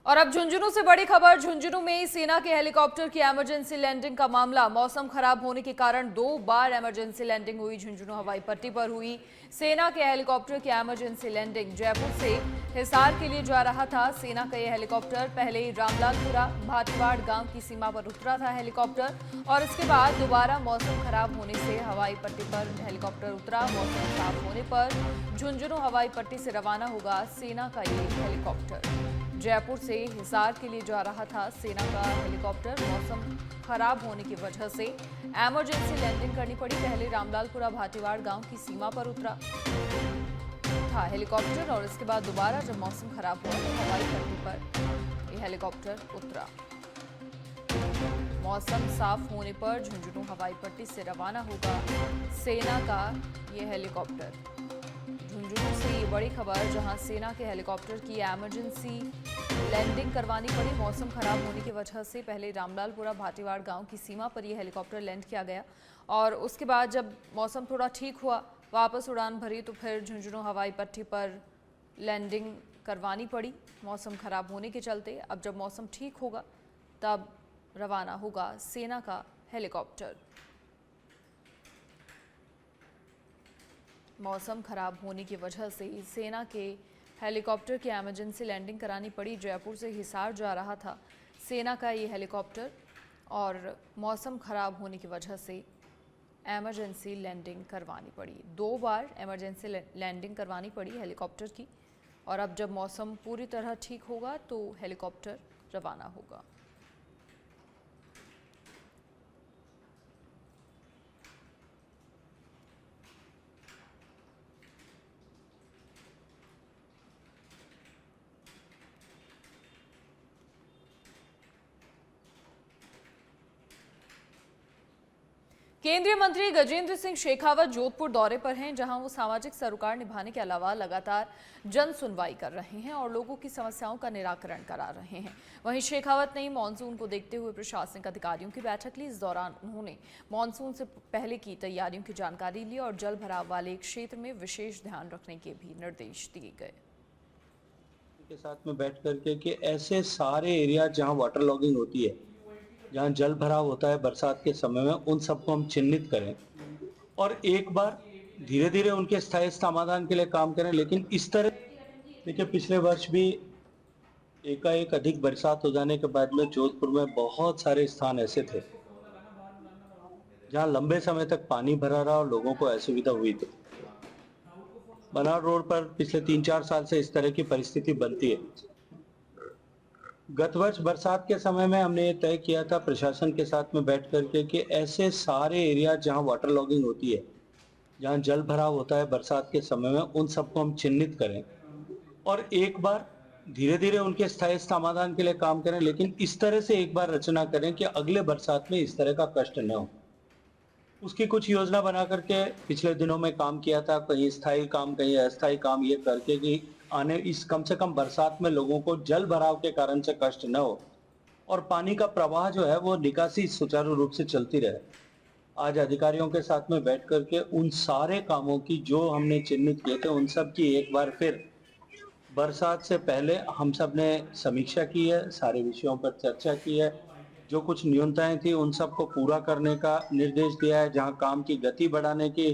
और अब झुंझुनू से बड़ी खबर। झुंझुनू में सेना के हेलीकॉप्टर की इमरजेंसी लैंडिंग का मामला। मौसम खराब होने के कारण 2 बार इमरजेंसी लैंडिंग हुई। झुंझुनू हवाई पट्टी पर हुई सेना के हेलीकॉप्टर की इमरजेंसी लैंडिंग। जयपुर से हिसार के लिए जा रहा था सेना का यह हेलीकॉप्टर। पहले रामलालपुरा भाटीवाड़ गांव की सीमा पर उतरा था हेलीकॉप्टर और इसके बाद दोबारा मौसम खराब होने से हवाई पट्टी पर हेलीकॉप्टर उतरा। मौसम साफ होने पर झुंझुनू हवाई पट्टी से रवाना होगा सेना का ये हेलीकॉप्टर। जयपुर से हिसार के लिए जा रहा था सेना का हेलीकॉप्टर। मौसम खराब होने की वजह से इमरजेंसी लैंडिंग करनी पड़ी। पहले रामलालपुरा भाटीवाड़ गांव की सीमा पर उतरा था हेलीकॉप्टर और इसके बाद दोबारा जब मौसम खराब हुआ तो हवाई पट्टी पर यह हेलीकॉप्टर उतरा। मौसम साफ होने पर झुंझुनू हवाई पट्टी से रवाना होगा सेना का यह हेलीकॉप्टर। झुंझुनू से ये बड़ी खबर, जहां सेना के हेलीकॉप्टर की इमरजेंसी लैंडिंग करवानी पड़ी। मौसम खराब होने की वजह से पहले रामलालपुरा भाटीवाड़ गांव की सीमा पर यह हेलीकॉप्टर लैंड किया गया और उसके बाद जब मौसम थोड़ा ठीक हुआ, वापस उड़ान भरी तो फिर झुंझुनू हवाई पट्टी पर लैंडिंग करवानी पड़ी मौसम खराब होने के चलते। अब जब मौसम ठीक होगा तब रवाना होगा सेना का हेलीकॉप्टर। मौसम खराब होने की वजह से सेना के हेलीकॉप्टर की इमरजेंसी लैंडिंग करानी पड़ी। जयपुर से हिसार जा रहा था सेना का ये हेलीकॉप्टर और मौसम खराब होने की वजह से इमरजेंसी लैंडिंग करवानी पड़ी। 2 बार इमरजेंसी लैंडिंग करवानी पड़ी हेलीकॉप्टर की और अब जब मौसम पूरी तरह ठीक होगा तो हेलीकॉप्टर रवाना होगा। केंद्रीय मंत्री गजेंद्र सिंह शेखावत जोधपुर दौरे पर हैं, जहां वो सामाजिक सरोकार निभाने के अलावा लगातार जन सुनवाई कर रहे हैं और लोगों की समस्याओं का निराकरण करा रहे हैं। वहीं शेखावत ने मानसून को देखते हुए प्रशासनिक अधिकारियों की बैठक ली। इस दौरान उन्होंने मानसून से पहले की तैयारियों की जानकारी ली और जल भराव वाले क्षेत्र में विशेष ध्यान रखने के भी निर्देश दिए गए। के साथ में बैठ करके कि ऐसे सारे एरिया जहां वाटर लॉगिंग होती है, जहां जल भराव होता है बरसात के समय में, उन सबको हम चिन्हित करें और एक बार धीरे धीरे उनके स्थायी समाधान के लिए काम करें। लेकिन इस तरह देखिए, पिछले वर्ष भी एकाएक अधिक बरसात हो जाने के बाद में जोधपुर में बहुत सारे स्थान ऐसे थे जहां लंबे समय तक पानी भरा रहा और लोगों को असुविधा हुई थी। बनार रोड पर पिछले 3-4 साल से इस तरह की परिस्थिति बनती है। गत वर्ष बरसात के समय में हमने ये तय किया था प्रशासन के साथ में बैठ करके कि ऐसे सारे एरिया जहां वाटर लॉगिंग होती है, जहां जल भराव होता है बरसात के समय में, उन सबको हम चिन्हित करें और एक बार धीरे धीरे उनके स्थायी समाधान के लिए काम करें। लेकिन इस तरह से एक बार रचना करें कि अगले बरसात में इस तरह का कष्ट न हो। उसकी कुछ योजना बना करके पिछले दिनों में काम किया था, कहीं स्थायी काम कहीं अस्थायी काम, ये करके कि आने इस कम से कम बरसात में लोगों को जल भराव के कारण से कष्ट न हो और पानी का प्रवाह जो है वो निकासी सुचारू रूप से चलती रहे। आज अधिकारियों के साथ में बैठ करके उन सारे कामों की जो हमने चिन्हित किए थे, उन सब की एक बार फिर बरसात से पहले हम सब ने समीक्षा की है, सारे विषयों पर चर्चा की है। जो कुछ न्यूनताएं थी उन सबको पूरा करने का निर्देश दिया है। जहां काम की गति बढ़ाने की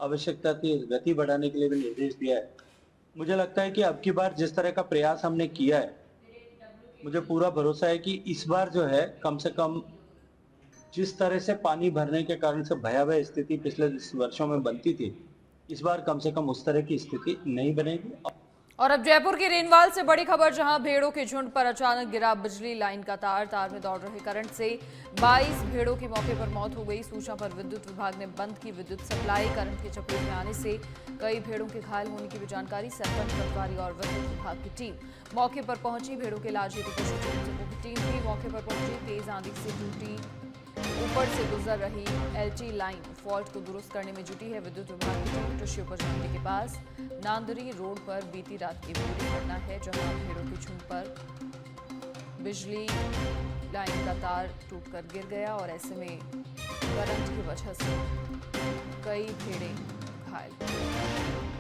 आवश्यकता थी, गति बढ़ाने के लिए भी निर्देश दिया है। मुझे लगता है कि अब की बार जिस तरह का प्रयास हमने किया है, मुझे पूरा भरोसा है कि इस बार जो है कम से कम जिस तरह से पानी भरने के कारण से भयावह स्थिति पिछले वर्षों में बनती थी, इस बार कम से कम उस तरह की स्थिति नहीं बनेगी। और अब जयपुर के रेनवाल से बड़ी खबर, जहां भेड़ों के झुंड पर अचानक गिरा बिजली लाइन का तार में दौड़ रहे करंट से 22 भेड़ों की मौके पर मौत हो गई। सूचना पर विद्युत विभाग ने बंद की विद्युत सप्लाई। करंट की चपेट में आने से कई भेड़ों के घायल होने की भी जानकारी। सरपंच, पटवारी और विद्युत विभाग की टीम मौके पर पहुंची। भेड़ों के इलाज हेतु पशु चिकित्सकों की टीम भी मौके पर पहुंची। तेज आंधी से टूटी ऊपर से गुजर रही एलटी लाइन फॉल्ट को दुरुस्त करने में जुटी है विद्युत विभाग की टीम। कृषि उपज मंडी के पास नांदरी रोड पर बीती रात की पूरी घटना है, जहां भेड़ों के झुंड पर बिजली लाइन का तार टूटकर गिर गया और ऐसे में करंट की वजह से कई भेड़ें घायल हो गई।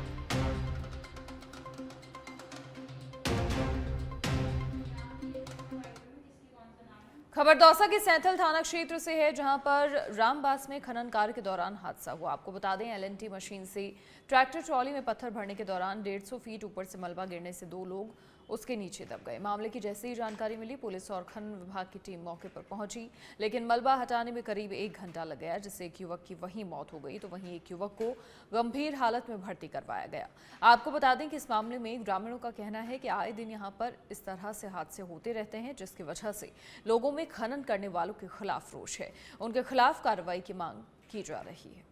खबर दौसा के सैंथल थाना क्षेत्र से है, जहां पर रामबास में खनन कार्य के दौरान हादसा हुआ। आपको बता दें, एलएनटी मशीन से ट्रैक्टर ट्रॉली में पत्थर भरने के दौरान 150 फीट ऊपर से मलबा गिरने से 2 लोग उसके नीचे दब गए। मामले की जैसे ही जानकारी मिली, पुलिस और खनन विभाग की टीम मौके पर पहुंची, लेकिन मलबा हटाने में करीब 1 घंटा लग गया, जिससे एक युवक की वहीं मौत हो गई, तो वहीं एक युवक को गंभीर हालत में भर्ती करवाया गया। आपको बता दें कि इस मामले में ग्रामीणों का कहना है कि आए दिन यहाँ पर इस तरह से हादसे होते रहते हैं, जिसकी वजह से लोगों में खनन करने वालों के खिलाफ रोष है। उनके खिलाफ कार्रवाई की मांग की जा रही है।